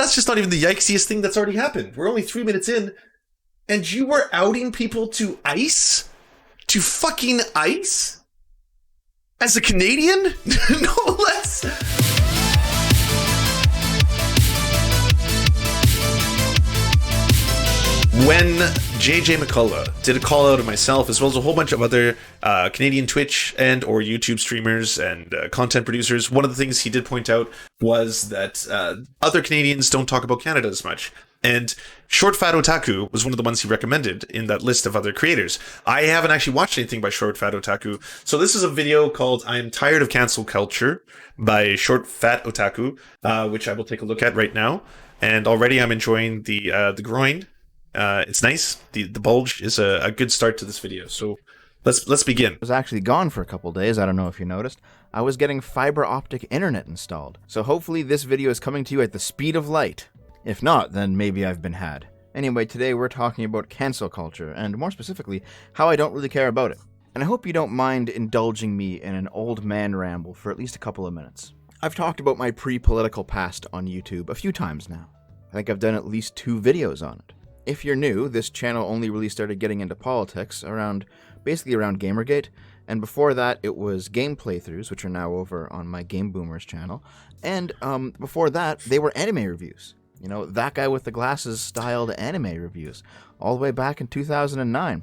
that's just not even the yikesiest thing that's already happened. We're only 3 minutes in, and you were outing people to ICE? To fucking ICE? As a Canadian? No less. When JJ McCullough did a call out of myself, as well as a whole bunch of other Canadian Twitch and or YouTube streamers and content producers, one of the things he did point out was that other Canadians don't talk about Canada as much. And Short Fat Otaku was one of the ones he recommended in that list of other creators. I haven't actually watched anything by Short Fat Otaku. So this is a video called I'm Tired of Cancel Culture by Short Fat Otaku, which I will take a look at right now. And already I'm enjoying the groin. It's nice. The bulge is a good start to this video. So let's begin. I was actually gone for a couple days. I don't know if you noticed. I was getting fiber optic internet installed. So hopefully this video is coming to you at the speed of light. If not, then maybe I've been had. Anyway, today we're talking about cancel culture, and more specifically, how I don't really care about it. And I hope you don't mind indulging me in an old man ramble for at least a couple of minutes. I've talked about my pre-political past on YouTube a few times now. I think I've done at least 2 videos on it. If you're new, this channel only really started getting into politics basically around Gamergate, and before that it was game playthroughs, which are now over on my Game Boomers channel, and before that they were anime reviews. You know, that guy with the glasses styled anime reviews, all the way back in 2009.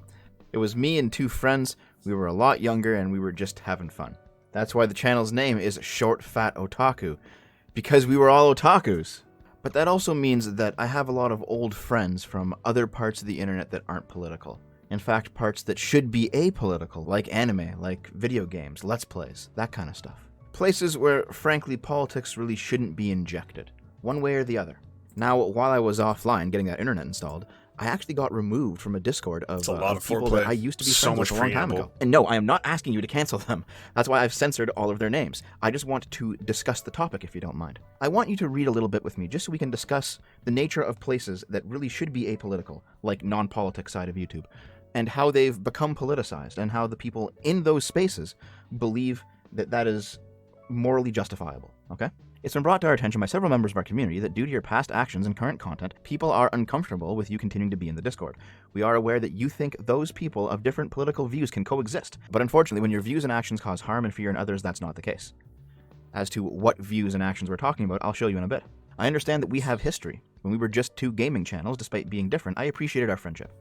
It was me and 2 friends. We were a lot younger and we were just having fun. That's why the channel's name is Short Fat Otaku, because we were all otakus. But that also means that I have a lot of old friends from other parts of the internet that aren't political. In fact, parts that should be apolitical, like anime, like video games, let's plays, that kind of stuff. Places where, frankly, politics really shouldn't be injected, one way or the other. Now, while I was offline getting that internet installed, I actually got removed from a Discord of people that I used to be friends with a long time ago. And no, I am not asking you to cancel them. That's why I've censored all of their names. I just want to discuss the topic, if you don't mind. I want you to read a little bit with me, just so we can discuss the nature of places that really should be apolitical, like non-politic side of YouTube, and how they've become politicized, and how the people in those spaces believe that that is morally justifiable, okay? It's been brought to our attention by several members of our community that due to your past actions and current content, people are uncomfortable with you continuing to be in the Discord. We are aware that you think those people of different political views can coexist, but unfortunately when your views and actions cause harm and fear in others, that's not the case. As to what views and actions we're talking about, I'll show you in a bit. I understand that we have history. When we were just 2 gaming channels, despite being different, I appreciated our friendship.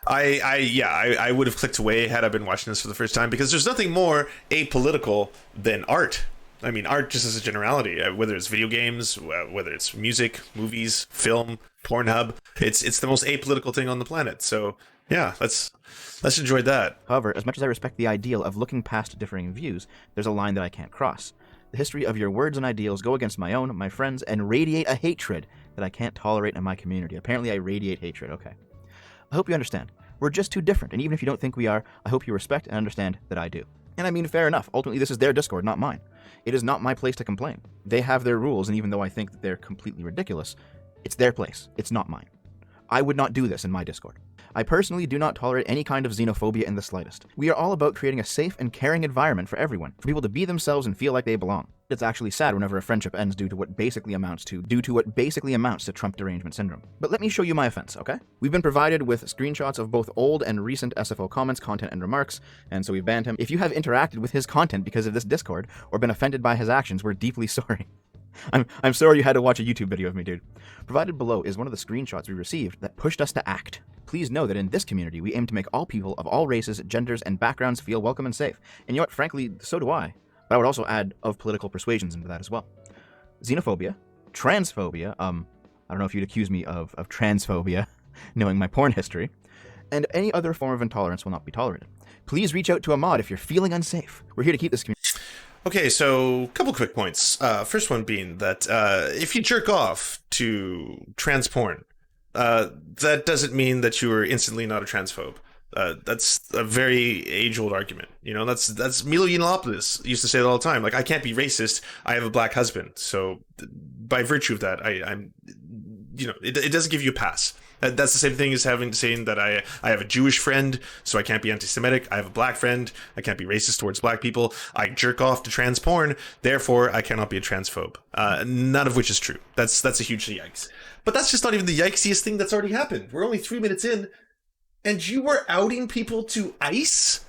I would have clicked away had I been watching this for the first time, because there's nothing more apolitical than art. I mean, art just as a generality, whether it's video games, whether it's music, movies, film, Pornhub, it's the most apolitical thing on the planet. So yeah, let's enjoy that. However, as much as I respect the ideal of looking past differing views, there's a line that I can't cross. The history of your words and ideals go against my own, my friends, and radiate a hatred that I can't tolerate in my community. Apparently I radiate hatred, okay. I hope you understand. We're just too different, and even if you don't think we are, I hope you respect and understand that I do. And I mean, fair enough. Ultimately, this is their Discord, not mine. It is not my place to complain. They have their rules, and even though I think that they're completely ridiculous, it's their place. It's not mine. I would not do this in my Discord. I personally do not tolerate any kind of xenophobia in the slightest. We are all about creating a safe and caring environment for everyone, for people to be themselves and feel like they belong. It's actually sad whenever a friendship ends due to what basically amounts to Trump derangement syndrome. But let me show you my offense, okay? We've been provided with screenshots of both old and recent SFO comments, content, and remarks, and so we banned him. If you have interacted with his content because of this Discord, or been offended by his actions, we're deeply sorry. I'm sorry you had to watch a YouTube video of me, dude. Provided below is one of the screenshots we received that pushed us to act. Please know that in this community, we aim to make all people of all races, genders, and backgrounds feel welcome and safe. And you know what? Frankly, so do I. But I would also add of political persuasions into that as well. Xenophobia, transphobia, I don't know if you'd accuse me of transphobia, knowing my porn history, and any other form of intolerance will not be tolerated. Please reach out to a mod if you're feeling unsafe. We're here to keep this community. Okay, so a couple quick points. First one being that if you jerk off to trans porn, that doesn't mean that you are instantly not a transphobe. That's a very age-old argument. You know, that's Milo Yiannopoulos used to say that all the time. Like, I can't be racist. I have a black husband. So by virtue of that, I'm, you know, it doesn't give you a pass. That's the same thing as saying that I have a Jewish friend, so I can't be anti-Semitic. I have a black friend, I can't be racist towards black people. I jerk off to trans porn, therefore I cannot be a transphobe. None of which is true. That's a huge yikes. But that's just not even the yikesiest thing that's already happened. We're only 3 minutes in, and you were outing people to ICE?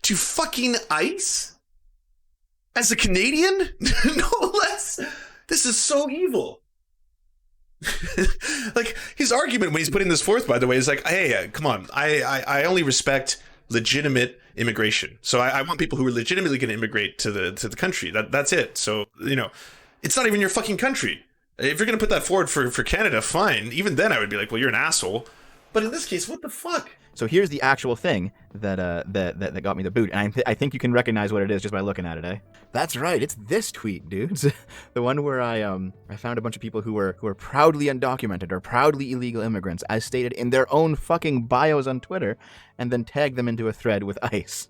To fucking ICE? As a Canadian? No less. This is so evil. Like, his argument when he's putting this forth, by the way, is like, hey, come on, I only respect legitimate immigration. So I want people who are legitimately going to immigrate to the country. That's it. So, it's not even your fucking country. If you're going to put that forward for Canada, fine. Even then I would be like, well, you're an asshole. But in this case, what the fuck? So here's the actual thing that got me the boot, and I think you can recognize what it is just by looking at it, eh? That's right, it's this tweet, dudes. The one where I found a bunch of people who were proudly undocumented or proudly illegal immigrants, as stated in their own fucking bios on Twitter, and then tagged them into a thread with ICE.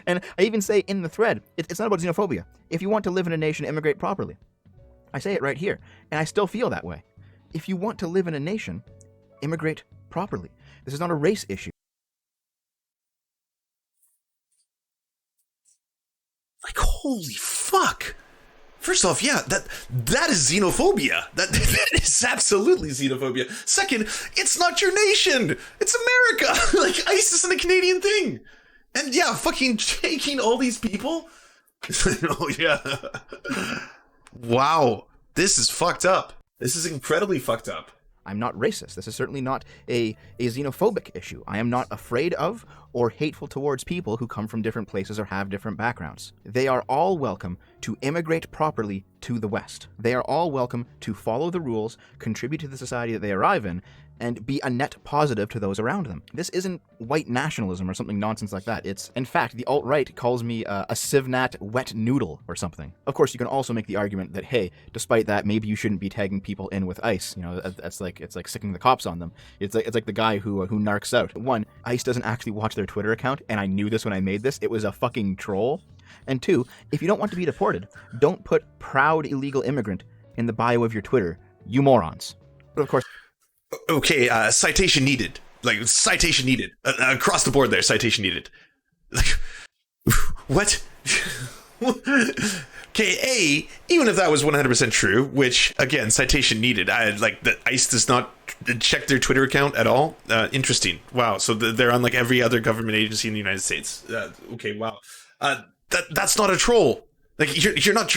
And I even say in the thread, it's not about xenophobia. If you want to live in a nation, immigrate properly. I say it right here, and I still feel that way. If you want to live in a nation, immigrate properly. This is not a race issue. Like, holy fuck. First off, yeah, that is xenophobia. That is absolutely xenophobia. Second, it's not your nation. It's America. Like, ICE isn't a Canadian thing. And yeah, fucking taking all these people. Oh, yeah. Wow. This is fucked up. This is incredibly fucked up. I'm not racist. This is certainly not a xenophobic issue. I am not afraid of or hateful towards people who come from different places or have different backgrounds. They are all welcome to immigrate properly to the West. They are all welcome to follow the rules, contribute to the society that they arrive in, and be a net positive to those around them. This isn't white nationalism or something nonsense like that. It's, in fact, the alt-right calls me a civnat wet noodle or something. Of course, you can also make the argument that, hey, despite that, maybe you shouldn't be tagging people in with ICE. It's like sicking the cops on them. It's like the guy who narcs out. One, ICE doesn't actually watch their Twitter account, and I knew this when I made this. It was a fucking troll. And two, if you don't want to be deported, don't put proud illegal immigrant in the bio of your Twitter, you morons. But of course... Okay, citation needed. Like, citation needed. Across the board there, citation needed. Like, what? Okay, even if that was 100% true, which, again, citation needed. The ICE does not check their Twitter account at all. Interesting. Wow, so they're on, like, every other government agency in the United States. Okay, wow. That's not a troll. Like, you're not,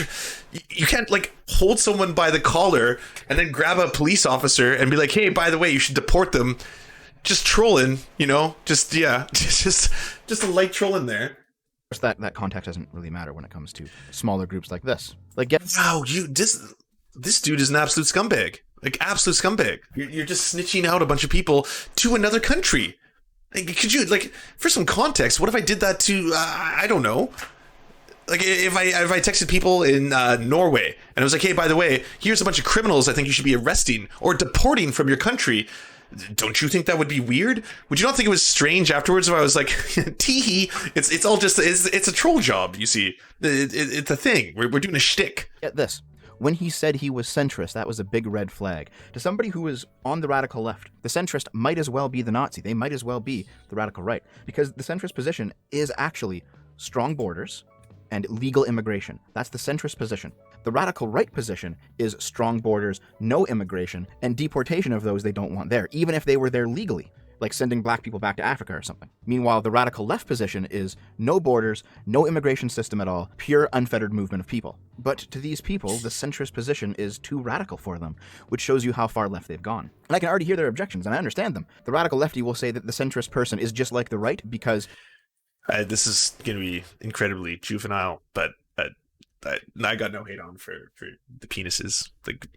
you can't, like, hold someone by the collar and then grab a police officer and be like, hey, by the way, you should deport them. Just trolling, just a light trolling there. That context doesn't really matter when it comes to smaller groups like this. Like, wow, this dude is an absolute scumbag. Like, absolute scumbag. You're just snitching out a bunch of people to another country. Like, could you, like, for some context, what if I did that to, I don't know. Like, if I texted people in Norway and I was like, hey, by the way, here's a bunch of criminals I think you should be arresting or deporting from your country. Don't you think that would be weird? Would you not think it was strange afterwards if I was like, tee-hee, it's all just, it's a troll job, you see. It's a thing. We're doing a shtick. Get this. When he said he was centrist, that was a big red flag. To somebody who is on the radical left, the centrist might as well be the Nazi. They might as well be the radical right. Because the centrist position is actually strong borders and legal immigration. That's the centrist position. The radical right position is strong borders, no immigration, and deportation of those they don't want there, even if they were there legally, like sending black people back to Africa or something. Meanwhile, the radical left position is no borders, no immigration system at all, pure unfettered movement of people. But to these people, the centrist position is too radical for them, which shows you how far left they've gone. And I can already hear their objections, and I understand them. The radical lefty will say that the centrist person is just like the right because... this is going to be incredibly juvenile, but I got no hate on for the penises. Like,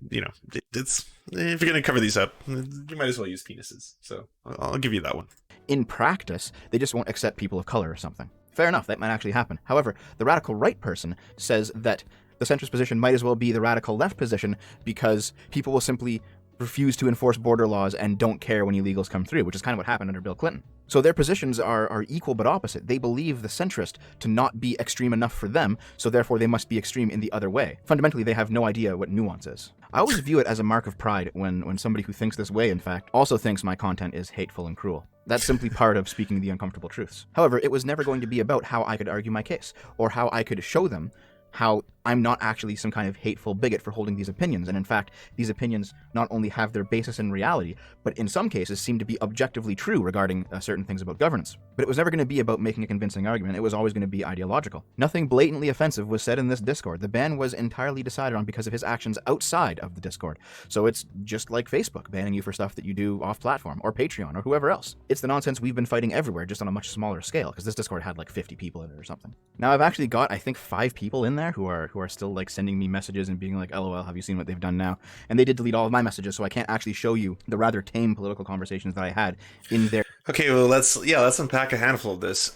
it's if you're going to cover these up, you might as well use penises. So I'll give you that one. In practice, they just won't accept people of color or something. Fair enough, that might actually happen. However, the radical right person says that the centrist position might as well be the radical left position because people will simply refuse to enforce border laws and don't care when illegals come through, which is kind of what happened under Bill Clinton. So their positions are equal but opposite. They believe the centrist to not be extreme enough for them, so therefore they must be extreme in the other way. Fundamentally, they have no idea what nuance is. I always view it as a mark of pride when somebody who thinks this way, in fact, also thinks my content is hateful and cruel. That's simply part of speaking the uncomfortable truths. However, it was never going to be about how I could argue my case, or how I could show them how I'm not actually some kind of hateful bigot for holding these opinions, and in fact, these opinions not only have their basis in reality, but in some cases seem to be objectively true regarding certain things about governance. But it was never going to be about making a convincing argument, it was always going to be ideological. Nothing blatantly offensive was said in this Discord. The ban was entirely decided on because of his actions outside of the Discord. So it's just like Facebook, banning you for stuff that you do off-platform, or Patreon, or whoever else. It's the nonsense we've been fighting everywhere, just on a much smaller scale, because this Discord had like 50 people in it or something. Now I've actually got, I think, 5 people in there who are still like sending me messages and being like, LOL, have you seen what they've done now? And they did delete all of my messages, so I can't actually show you the rather tame political conversations that I had in there. Okay, well, let's unpack a handful of this.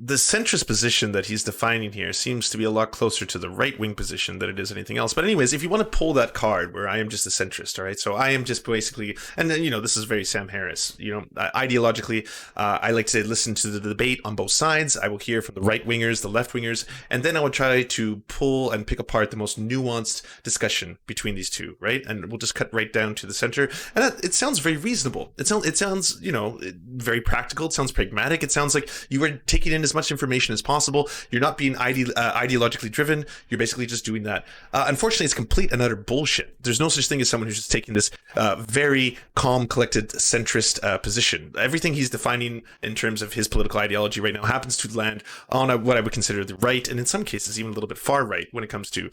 The centrist position that he's defining here seems to be a lot closer to the right-wing position than it is anything else. But anyways, if you want to pull that card where I am just a centrist, all right? So I am just basically, and then, this is very Sam Harris, ideologically, I like to listen to the debate on both sides. I will hear from the right-wingers, the left-wingers, and then I will try to pull and pick apart the most nuanced discussion between these two, right? And we'll just cut right down to the center. And it sounds very reasonable. It sounds, very practical. It sounds pragmatic. It sounds like you are taking in as much information as possible. You're not being ideologically driven. You're basically just doing that. Unfortunately, it's complete and utter bullshit. There's no such thing as someone who's just taking this very calm, collected, centrist position. Everything he's defining in terms of his political ideology right now happens to land on what I would consider the right, and in some cases even a little bit far right when it comes to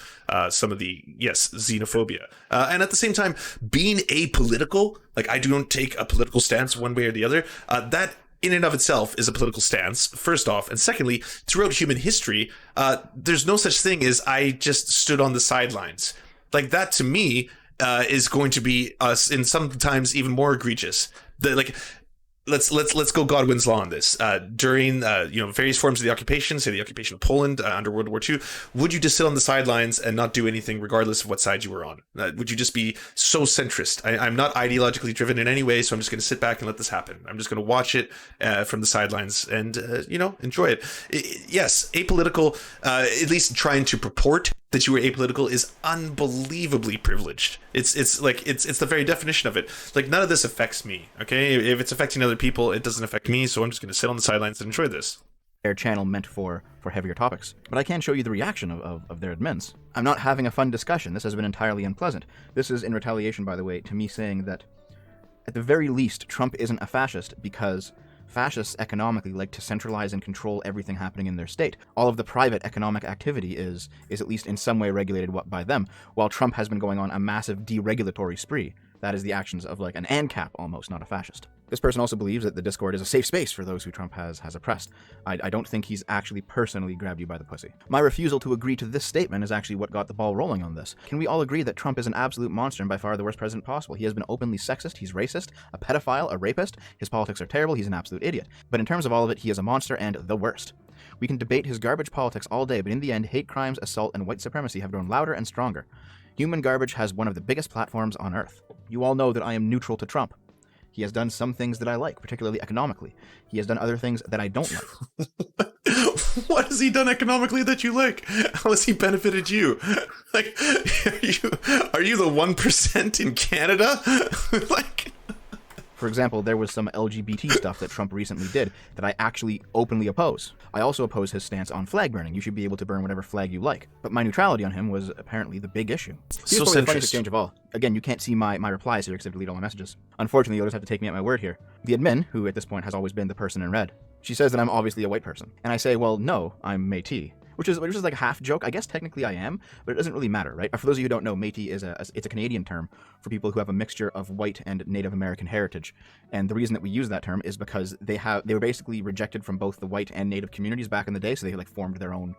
some of the, xenophobia. And at the same time, being apolitical, like I don't take a political stance one way or the other, that in and of itself is a political stance, first off. And secondly, throughout human history, there's no such thing as I just stood on the sidelines. Like that to me is going to be in sometimes even more egregious. Let's go Godwin's law on this. During various forms of the occupation, say the occupation of Poland under World War II, would you just sit on the sidelines and not do anything regardless of what side you were on? Would you just be so centrist? I'm not ideologically driven in any way, so I'm just going to sit back and let this happen. I'm just going to watch it from the sidelines and enjoy it. Yes, apolitical, at least trying to purport that you were apolitical, is unbelievably privileged. It's the very definition of it. Like, none of this affects me, okay? If it's affecting other people, it doesn't affect me, so I'm just going to sit on the sidelines and enjoy this. Their channel meant for heavier topics. But I can show you the reaction of their admins. I'm not having a fun discussion. This has been entirely unpleasant. This is in retaliation, by the way, to me saying that, at the very least, Trump isn't a fascist because fascists economically like to centralize and control everything happening in their state. All of the private economic activity is at least in some way regulated by them, while Trump has been going on a massive deregulatory spree. That is the actions of like an ANCAP almost, not a fascist. This person also believes that the Discord is a safe space for those who Trump has oppressed. I don't think he's actually personally grabbed you by the pussy. My refusal to agree to this statement is actually what got the ball rolling on this. Can we all agree that Trump is an absolute monster and by far the worst president possible? He has been openly sexist, he's racist, a pedophile, a rapist, his politics are terrible, he's an absolute idiot. But in terms of all of it, he is a monster and the worst. We can debate his garbage politics all day, but in the end, hate crimes, assault, and white supremacy have grown louder and stronger. Human garbage has one of the biggest platforms on Earth. You all know that I am neutral to Trump. He has done some things that I like, particularly economically. He has done other things that I don't like. What has he done economically that you like? How has he benefited you? Like, are you the 1% in Canada? Like... For example, there was some LGBT stuff that Trump recently did that I actually openly oppose. I also oppose his stance on flag burning. You should be able to burn whatever flag you like. But my neutrality on him was apparently the big issue. Here's probably the funniest exchange of all. Again, you can't see my replies here because I've deleted all my messages. Unfortunately, you'll just have to take me at my word here. The admin, who at this point has always been the person in red, she says that I'm obviously a white person. And I say, well, no, I'm Métis. Which is like a half joke. I guess technically I am, but it doesn't really matter, right? For those of you who don't know, Métis is it's a Canadian term for people who have a mixture of white and Native American heritage. And the reason that we use that term is because they were basically rejected from both the white and Native communities back in the day, so they like formed their own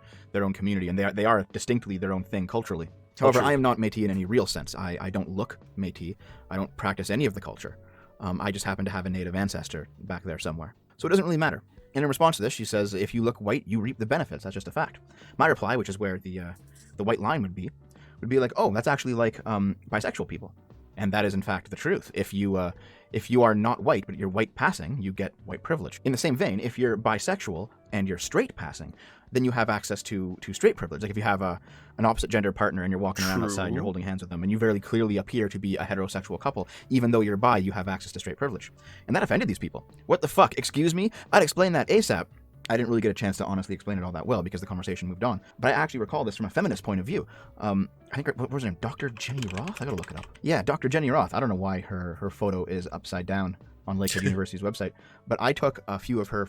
community, and they are distinctly their own thing culturally. However, I am not Métis in any real sense. I don't look Métis. I don't practice any of the culture. I just happen to have a Native ancestor back there somewhere. So it doesn't really matter. And in response to this, she says, if you look white, you reap the benefits. That's just a fact. My reply, which is where the white line would be like, oh, that's actually like bisexual people. And that is in fact the truth. If you are not white, but you're white passing, you get white privilege. In the same vein, if you're bisexual and you're straight passing, then you have access to straight privilege. Like if you have an opposite gender partner and you're walking around outside and you're holding hands with them and you very clearly appear to be a heterosexual couple, even though you're bi, you have access to straight privilege. And that offended these people. What the fuck? Excuse me? I'd explain that ASAP. I didn't really get a chance to honestly explain it all that well because the conversation moved on. But I actually recall this from a feminist point of view. I think, what was her name? Dr. Jenny Roth? I gotta look it up. Yeah, Dr. Jenny Roth. I don't know why her photo is upside down on Lakehead University's website, but I took a few of her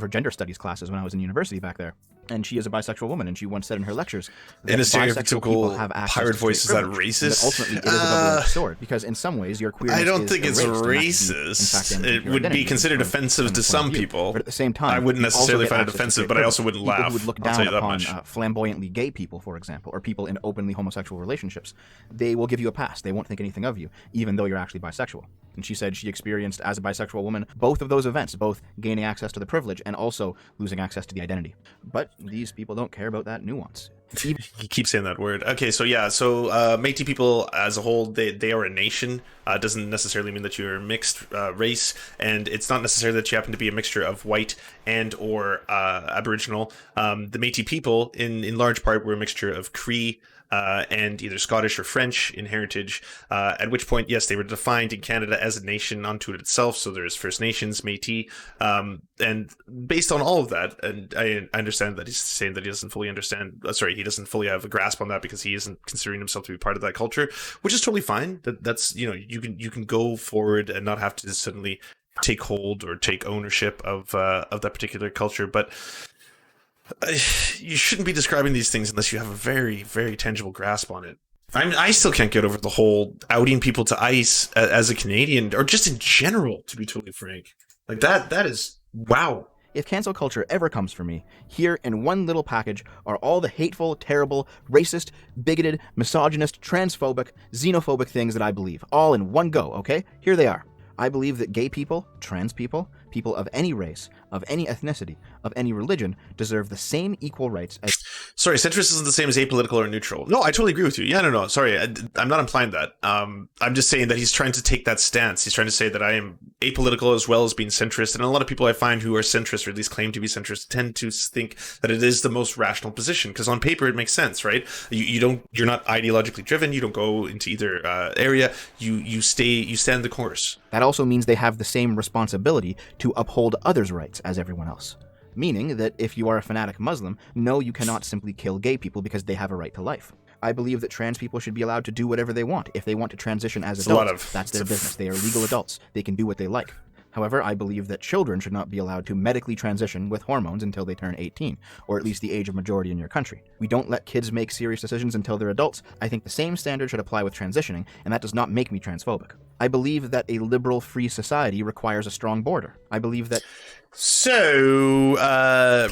gender studies classes when I was in university back there. And she is a bisexual woman, and she once said in her lectures that in a bisexual people have access pirate to voice, is that racist? That ultimately, it is a double-edged sword, because in some ways, your queerness I don't is think it's erased, racist. It would be considered offensive to some people. But at the same time, I wouldn't necessarily find it access to offensive, but I also wouldn't people laugh. who would look I'll down tell you that upon much. Flamboyantly gay people, for example, or people in openly homosexual relationships, they will give you a pass. They won't think anything of you, even though you're actually bisexual. And she said she experienced, as a bisexual woman, both of those events, both gaining access to the privilege and also losing access to the identity. But these people don't care about that nuance. You keep saying that word. Okay, so Métis people as a whole, they are a nation. Doesn't necessarily mean that you're a mixed race, and it's not necessarily that you happen to be a mixture of white and or Aboriginal. The Métis people, in large part, were a mixture of Cree and either Scottish or French in heritage, at which point, yes, they were defined in Canada as a nation unto itself. So there's First Nations, Métis, and based on all of that, and I understand that he's saying that he doesn't fully understand, he doesn't fully have a grasp on that because he isn't considering himself to be part of that culture, which is totally fine. That's, you can go forward and not have to suddenly take hold or take ownership of that particular culture, but you shouldn't be describing these things unless you have a very, very tangible grasp on it. I still can't get over the whole outing people to ICE as a Canadian, or just in general, to be totally frank. Like that is, wow. If cancel culture ever comes for me, here in one little package are all the hateful, terrible, racist, bigoted, misogynist, transphobic, xenophobic things that I believe, all in one go, okay? Here they are. I believe that gay people, trans people, people of any race, of any ethnicity, of any religion, deserve the same equal rights as... Sorry, centrist isn't the same as apolitical or neutral. No, I totally agree with you. Yeah, no, sorry, I'm not implying that. I'm just saying that he's trying to take that stance. He's trying to say that I am apolitical as well as being centrist, and a lot of people I find who are centrist, or at least claim to be centrist, tend to think that it is the most rational position, because on paper it makes sense, right? You're not ideologically driven, you don't go into either area, you stand the course. That also means they have the same responsibility to uphold others' rights as everyone else. Meaning that if you are a fanatic Muslim, no, you cannot simply kill gay people because they have a right to life. I believe that trans people should be allowed to do whatever they want. If they want to transition as adults, that's their business. They are legal adults. They can do what they like. However, I believe that children should not be allowed to medically transition with hormones until they turn 18, or at least the age of majority in your country. We don't let kids make serious decisions until they're adults. I think the same standard should apply with transitioning, and that does not make me transphobic. I believe that a liberal, free society requires a strong border. I believe that... So,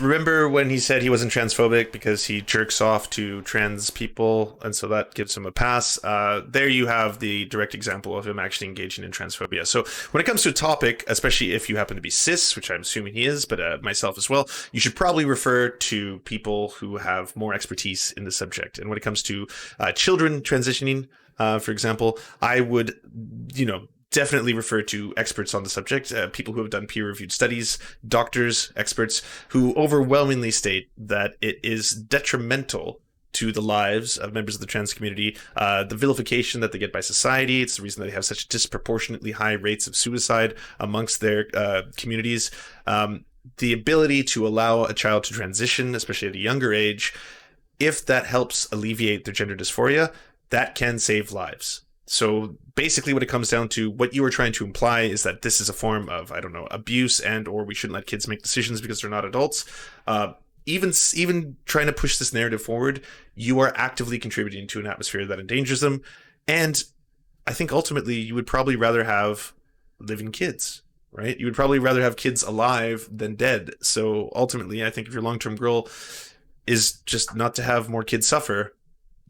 remember when he said he wasn't transphobic because he jerks off to trans people, and so that gives him a pass? There you have the direct example of him actually engaging in transphobia. So when it comes to a topic, especially if you happen to be cis, which I'm assuming he is, but myself as well, you should probably refer to people who have more expertise in the subject. And when it comes to children transitioning, for example, I would, definitely refer to experts on the subject, people who have done peer-reviewed studies, doctors, experts, who overwhelmingly state that it is detrimental to the lives of members of the trans community, the vilification that they get by society. It's the reason that they have such disproportionately high rates of suicide amongst their communities. The ability to allow a child to transition, especially at a younger age, if that helps alleviate their gender dysphoria, that can save lives. So basically what it comes down to, what you were trying to imply is that this is a form of, abuse, and or we shouldn't let kids make decisions because they're not adults. Even trying to push this narrative forward, you are actively contributing to an atmosphere that endangers them. And I think ultimately you would probably rather have living kids, right? You would probably rather have kids alive than dead. So ultimately, I think if your long-term goal is just not to have more kids suffer,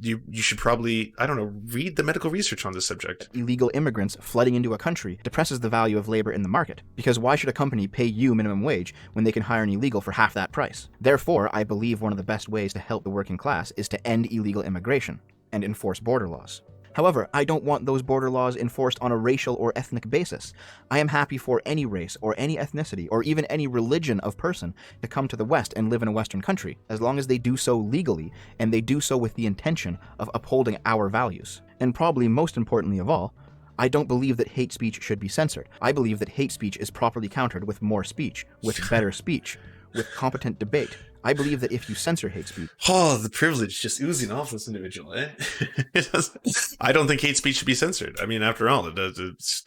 you should probably, read the medical research on this subject. Illegal immigrants flooding into a country depresses the value of labor in the market, because why should a company pay you minimum wage when they can hire an illegal for half that price? Therefore, I believe one of the best ways to help the working class is to end illegal immigration and enforce border laws. However, I don't want those border laws enforced on a racial or ethnic basis. I am happy for any race or any ethnicity or even any religion of person to come to the West and live in a Western country, as long as they do so legally and they do so with the intention of upholding our values. And probably most importantly of all, I don't believe that hate speech should be censored. I believe that hate speech is properly countered with more speech, with better speech, with competent debate. I believe that if you censor hate speech... Oh, the privilege just oozing off this individual, eh? I don't think hate speech should be censored. I mean, after all,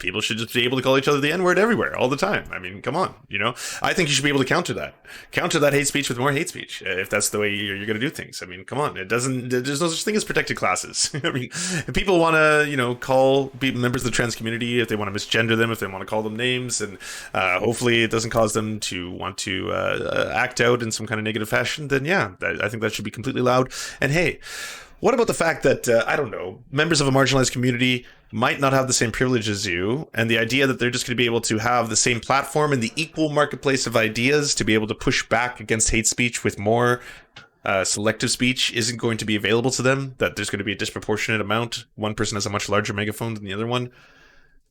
people should just be able to call each other the N-word everywhere, all the time. I mean, come on, you know? I think you should be able to counter that. Counter that hate speech with more hate speech, if that's the way you're going to do things. I mean, come on. There's no such thing as protected classes. I mean, if people want to, you know, call members of the trans community, if they want to misgender them, if they want to call them names, and hopefully it doesn't cause them to want to act out in some kind of negative fashion, then yeah, I think that should be completely allowed. And hey, what about the fact that, I don't know, members of a marginalized community might not have the same privilege as you, and the idea that they're just going to be able to have the same platform in the equal marketplace of ideas to be able to push back against hate speech with more selective speech isn't going to be available to them, that there's going to be a disproportionate amount. One person has a much larger megaphone than the other one.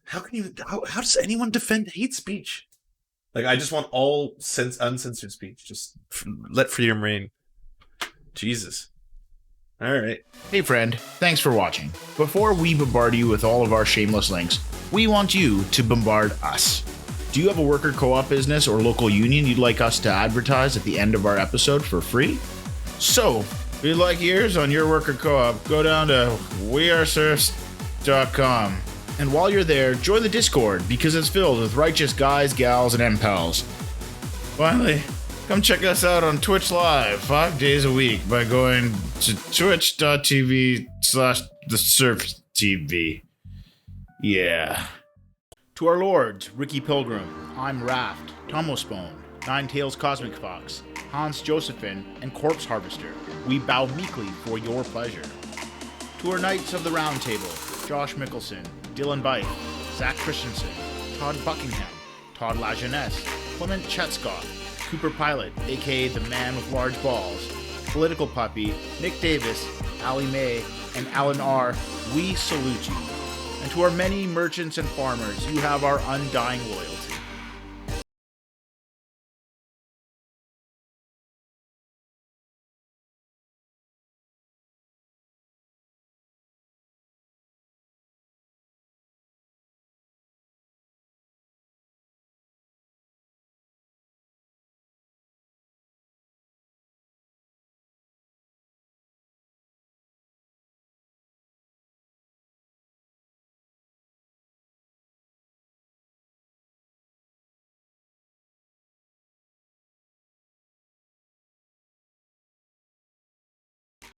How does anyone defend hate speech? Like, I just want all uncensored speech. Just let freedom reign. Jesus. All right. Hey friend, thanks for watching. Before we bombard you with all of our shameless links, we want you to bombard us. Do you have a worker co-op business or local union you'd like us to advertise at the end of our episode for free? So, if you'd like ears on your worker co-op, go down to weareserfs.com. And while you're there, join the Discord, because it's filled with righteous guys, gals, and MPals. Finally, come check us out on Twitch Live 5 days a week by going to twitch.tv/theserftv. Yeah. To our lords, Ricky Pilgrim, I'm Raft, Tomospone, Nine Tails Cosmic Fox, Hans Josephine, and Corpse Harvester, we bow meekly for your pleasure. To our Knights of the Round Table, Josh Mickelson, Dylan Byte, Zach Christensen, Todd Buckingham, Todd Lajeunesse, Clement Chetskoff, Cooper Pilot, aka the Man with Large Balls, Political Puppy, Nick Davis, Ali May, and Alan R., we salute you. And to our many merchants and farmers, you have our undying loyalty.